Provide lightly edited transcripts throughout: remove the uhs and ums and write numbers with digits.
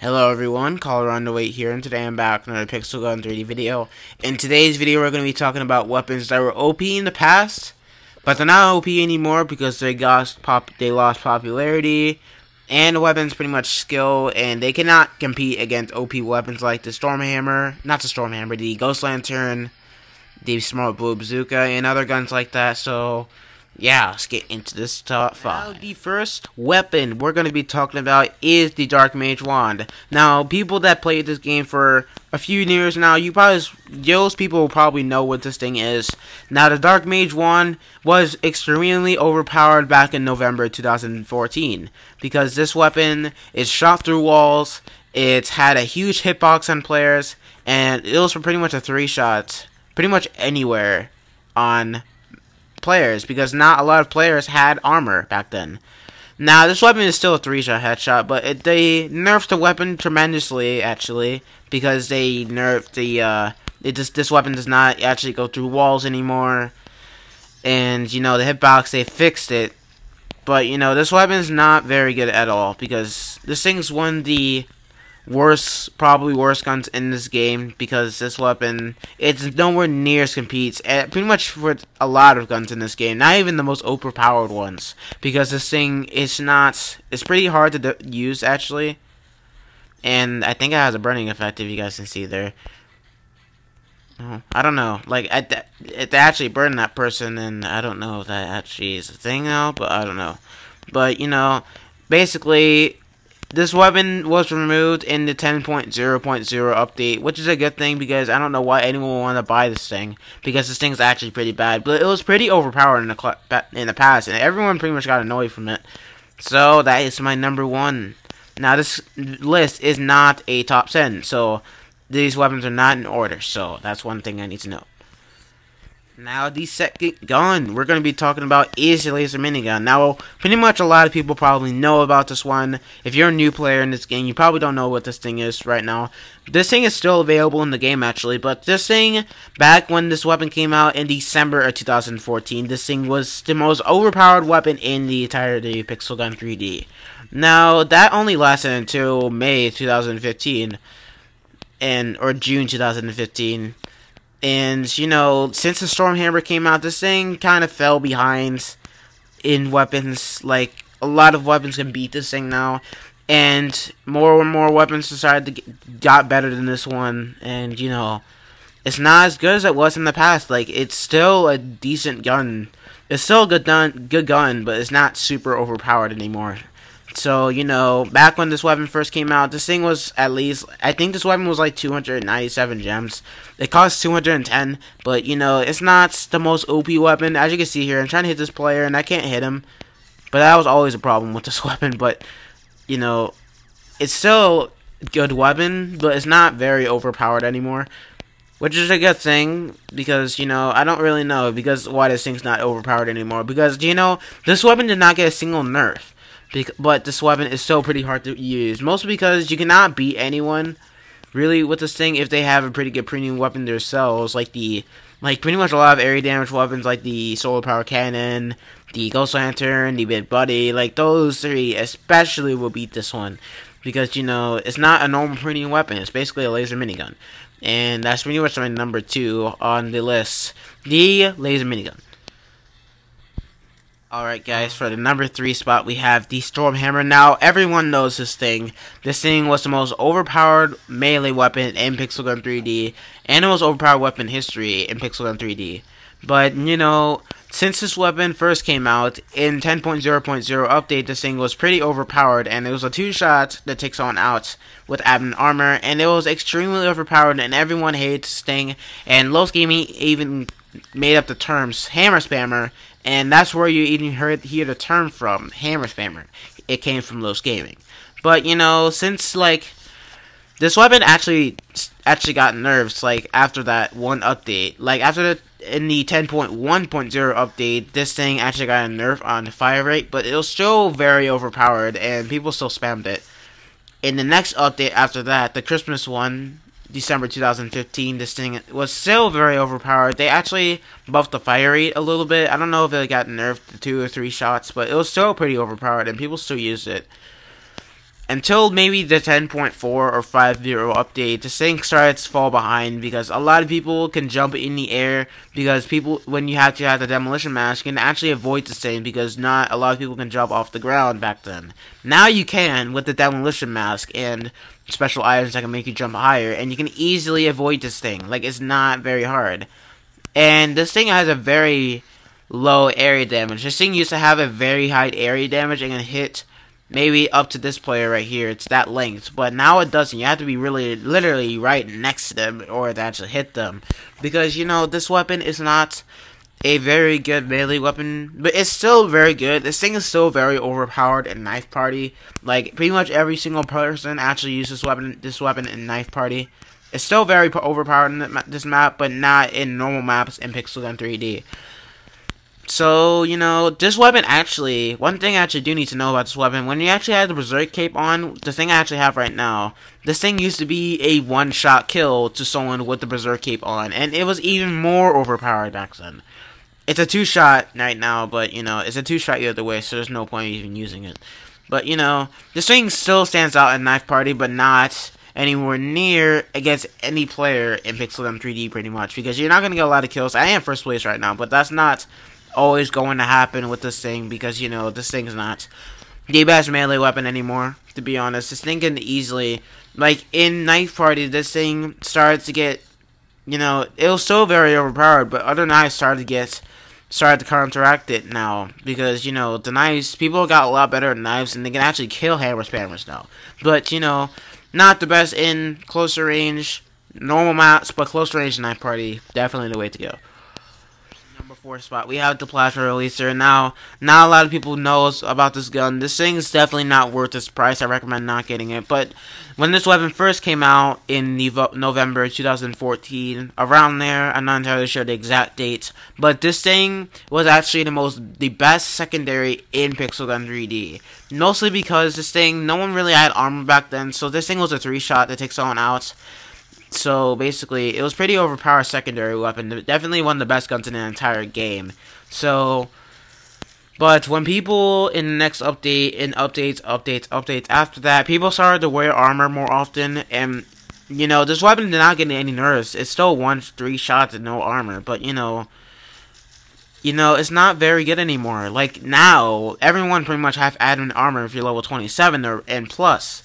Hello everyone, Caller on the Wait here, and today I'm back with another Pixel Gun 3D video. In today's video, we're going to be talking about weapons that were OP in the past, but they're not OP anymore because they lost popularity, and the weapons pretty much skill, and they cannot compete against OP weapons like the the Ghost Lantern, the Smart Blue Bazooka, and other guns like that. So yeah, let's get into this top 5. Now, the first weapon we're going to be talking about is the Dark Mage Wand. Now, people that played this game for a few years now, those people will probably know what this thing is. Now, the Dark Mage Wand was extremely overpowered back in November 2014, because this weapon is shot through walls, it's had a huge hitbox on players, and it was for pretty much a 3-shot, pretty much anywhere on players, because not a lot of players had armor back then. Now, this weapon is still a 3-shot headshot, but they nerfed the weapon tremendously, actually, because they nerfed this weapon does not actually go through walls anymore, and, you know, the hitbox, they fixed it, but, you know, this weapon is not very good at all, because this thing's one of the probably worst guns in this game, because this weapon, it's nowhere near as competes pretty much for a lot of guns in this game, not even the most overpowered ones, because this thing it's pretty hard to use actually, and I think it has a burning effect, if you guys can see there. I don't know, like it actually burned that person, and I don't know if that actually is a thing now, but I don't know. But, you know, basically, this weapon was removed in the 10.0.0 update, which is a good thing, because I don't know why anyone would want to buy this thing, because this thing's actually pretty bad, but it was pretty overpowered in the past, and everyone pretty much got annoyed from it. So that is my number 1. Now, this list is not a top 10, so these weapons are not in order, so that's one thing I need to know. Now, the second gun we're going to be talking about is the laser minigun. Now, pretty much a lot of people probably know about this one. If you're a new player in this game, you probably don't know what this thing is right now. This thing is still available in the game, actually, but this thing, back when this weapon came out in December of 2014, this thing was the most overpowered weapon in the entirety of Pixel Gun 3D. Now, that only lasted until May 2015, or June 2015. And, you know, since the Stormhammer came out, this thing kind of fell behind in weapons. Like, a lot of weapons can beat this thing now, and more and more weapons got better than this one, and, you know, it's not as good as it was in the past. Like, it's still a decent gun. It's still a good gun, but it's not super overpowered anymore. So, you know, back when this weapon first came out, this thing was at least, I think this weapon was like 297 gems. It cost 210, but, you know, it's not the most OP weapon. As you can see here, I'm trying to hit this player, and I can't hit him. But that was always a problem with this weapon, but, you know, it's still a good weapon, but it's not very overpowered anymore. Which is a good thing, because, you know, I don't really know why this thing's not overpowered anymore. Because, you know, this weapon did not get a single nerf. But this weapon is still pretty hard to use, mostly because you cannot beat anyone really with this thing if they have a pretty good premium weapon themselves, like pretty much a lot of area damage weapons like the solar power cannon, the Ghost Lantern, the Big Buddy. Like, those 3 especially will beat this one, because, you know, it's not a normal premium weapon, it's basically a laser minigun. And that's pretty much my number 2 on the list, the laser minigun. Alright guys, for the number 3 spot we have the Stormhammer. Now, everyone knows this thing. This thing was the most overpowered melee weapon in Pixel Gun 3D, and the most overpowered weapon in history in Pixel Gun 3D. But, you know, since this weapon first came out, in 10.0.0 update, this thing was pretty overpowered, and it was a 2-shot that takes someone out with admin armor, and it was extremely overpowered, and everyone hated this thing, and Los Gaming even made up the terms Hammer Spammer, and that's where you even hear the term from, Hammer Spammer. It came from Los Gaming. But, you know, since, like, this weapon actually got nerfs, like, after that one update. Like, in the 10.1.0 update, this thing actually got a nerf on the fire rate, but it was still very overpowered, and people still spammed it. In the next update after that, the Christmas one, December 2015, this thing was still very overpowered. They actually buffed the fire rate a little bit. I don't know if it got nerfed to 2 or 3 shots, but it was still pretty overpowered, and people still used it. until maybe the 10.4 or 5.0 update, this thing starts to fall behind because a lot of people can jump in the air because people, when you have to have the demolition mask, you can actually avoid this thing because not a lot of people can jump off the ground back then. Now you can with the demolition mask and special items that can make you jump higher, and you can easily avoid this thing. Like, it's not very hard. And this thing has a very low area damage. This thing used to have a very high area damage and can hit maybe up to this player right here. It's that length, but now it doesn't. You have to be really, literally right next to them or to actually hit them, because you know this weapon is not a very good melee weapon, but it's still very good. This thing is still very overpowered in Knife Party. Like, pretty much every single person actually uses this weapon in Knife Party. It's still very overpowered in this map, but not in normal maps in Pixel Gun 3D. So, you know, this weapon actually, one thing I actually do need to know about this weapon, when you actually have the Berserk Cape on, the thing I actually have right now, this thing used to be a one-shot kill to someone with the Berserk Cape on, and it was even more overpowered back then. It's a two-shot right now, but, you know, it's a two-shot either way, so there's no point even using it. But, you know, this thing still stands out in Knife Party, but not anywhere near against any player in Pixel Gun 3D, pretty much, because you're not going to get a lot of kills. I am first place right now, but that's not always going to happen with this thing, because, you know, this thing's not the best melee weapon anymore, to be honest. This thing can easily, like, in Knife Party, this thing started to get, you know, it was still very overpowered, but other knives started to counteract it now, because, you know, the knives, people got a lot better at knives, and they can actually kill hammer spammers now. But, you know, not the best in closer range, normal maps, but close range Knife Party, definitely the way to go. Number 4 spot, we have the plasma releaser. Now, not a lot of people knows about this gun. This thing is definitely not worth its price. I recommend not getting it. But when this weapon first came out in November 2014, around there, I'm not entirely sure the exact date, but this thing was actually the best secondary in Pixel Gun 3D. Mostly because this thing, no one really had armor back then, so this thing was a 3-shot that takes someone out. So, basically, it was pretty overpowered secondary weapon. Definitely one of the best guns in the entire game. So, but when people in the next update, in updates after that, people started to wear armor more often, and, you know, this weapon did not get any nerfs. It's still 3 shots and no armor, but, you know, it's not very good anymore. Like, now, everyone pretty much have admin armor if you're level 27 and plus.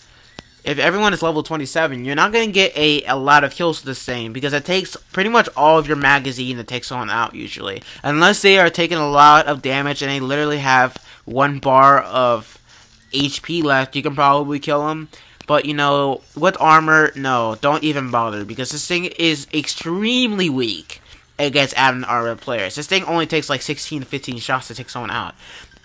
If everyone is level 27, you're not going to get a lot of kills to this thing, because it takes pretty much all of your magazine to take someone out, usually. Unless they are taking a lot of damage and they literally have 1 bar of HP left, you can probably kill them. But, you know, with armor, no, don't even bother, because this thing is extremely weak against admin armor players. This thing only takes like 16 to 15 shots to take someone out.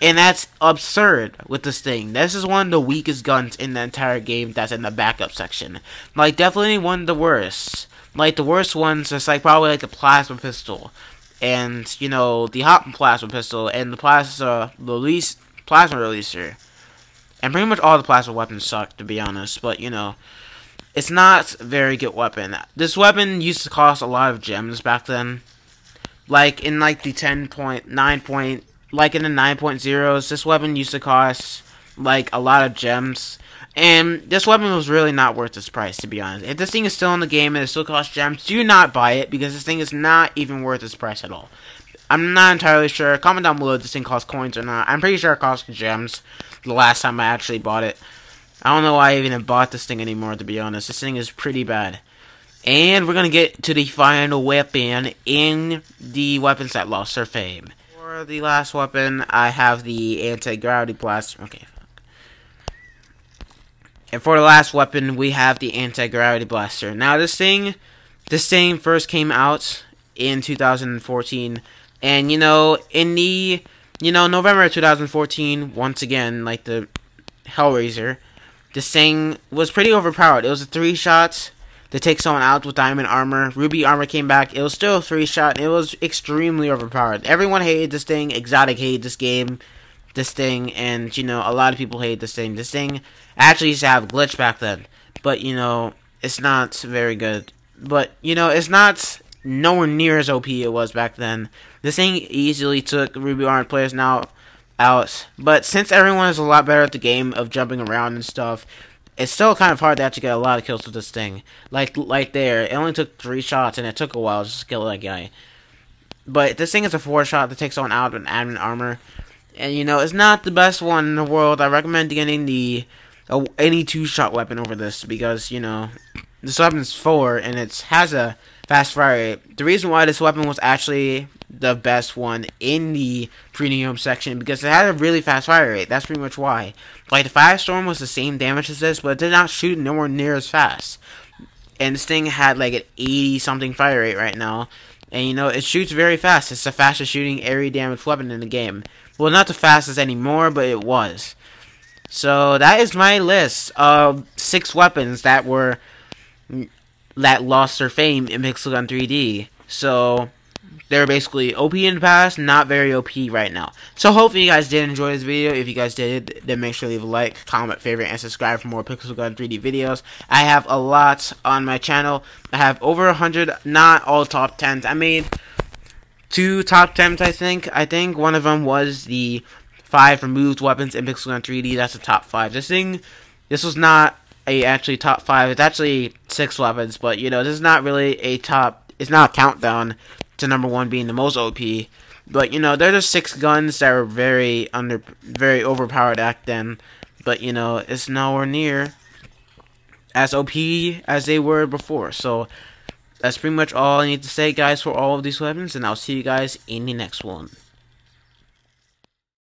And that's absurd with this thing. This is one of the weakest guns in the entire game that's in the backup section. Like, definitely one of the worst. Like, the worst ones is like probably like the plasma pistol. And, you know, the hot plasma pistol and the plasma releaser. And pretty much all the plasma weapons suck, to be honest. But, you know, it's not a very good weapon. This weapon used to cost a lot of gems back then. Like, in like the 10.9. Like in the 9.0s, this weapon used to cost like a lot of gems, and this weapon was really not worth its price, to be honest. If this thing is still in the game and it still costs gems, do not buy it, because this thing is not even worth its price at all. I'm not entirely sure. Comment down below if this thing costs coins or not. I'm pretty sure it costs gems the last time I actually bought it. I don't know why I even bought this thing anymore, to be honest. This thing is pretty bad. And we're going to get to the final weapon in the weapons that lost their fame. For the last weapon, I have the anti-gravity blaster. Okay. And for the last weapon, we have the anti-gravity blaster. Now, this thing first came out in 2014, and, you know, in the, November 2014, once again, like the Hellraiser, this thing was pretty overpowered. It was a 3-shot to take someone out with diamond armor. Ruby armor came back. It was still a 3-shot. It was extremely overpowered. Everyone hated this thing. Exotic hated this thing, and, you know, a lot of people hate this thing. This thing actually used to have a glitch back then, but, you know, it's not very good. But, you know, it's not nowhere near as OP it was back then. This thing easily took Ruby armor players. Now, out. But since everyone is a lot better at the game of jumping around and stuff, it's still kind of hard to actually get a lot of kills with this thing. Like there, it only took 3 shots, and it took a while just to kill that guy. But this thing is a 4-shot that takes someone out with an admin armor. And, you know, it's not the best one in the world. I recommend getting any 2-shot weapon over this, because, you know, this weapon's 4, and it has a fast fire rate. The reason why this weapon was actually the best one in the premium section, because it had a really fast fire rate. That's pretty much why. Like, the Firestorm was the same damage as this, but it did not shoot nowhere near as fast. And this thing had like an 80-something fire rate right now. And, you know, it shoots very fast. It's the fastest shooting area damage weapon in the game. Well, not the fastest anymore, but it was. So, that is my list of 6 weapons that lost their fame in Pixel Gun 3D. So, they're basically OP in the past, not very OP right now. So, hopefully you guys did enjoy this video. If you guys did, then make sure to leave a like, comment, favorite, and subscribe for more Pixel Gun 3D videos. I have a lot on my channel. I have over 100, not all top 10s. I made 2 top 10s, I think. I think one of them was the 5 removed weapons in Pixel Gun 3D. That's the top 5. This was not actually top 5. It's actually 6 weapons, but, you know, this is not really a top. It's not a countdown to number 1 being the most OP. But, you know, there are 6 guns that were very overpowered back then. But, you know, it's nowhere near as OP as they were before. So, that's pretty much all I need to say, guys, for all of these weapons. And I'll see you guys in the next one.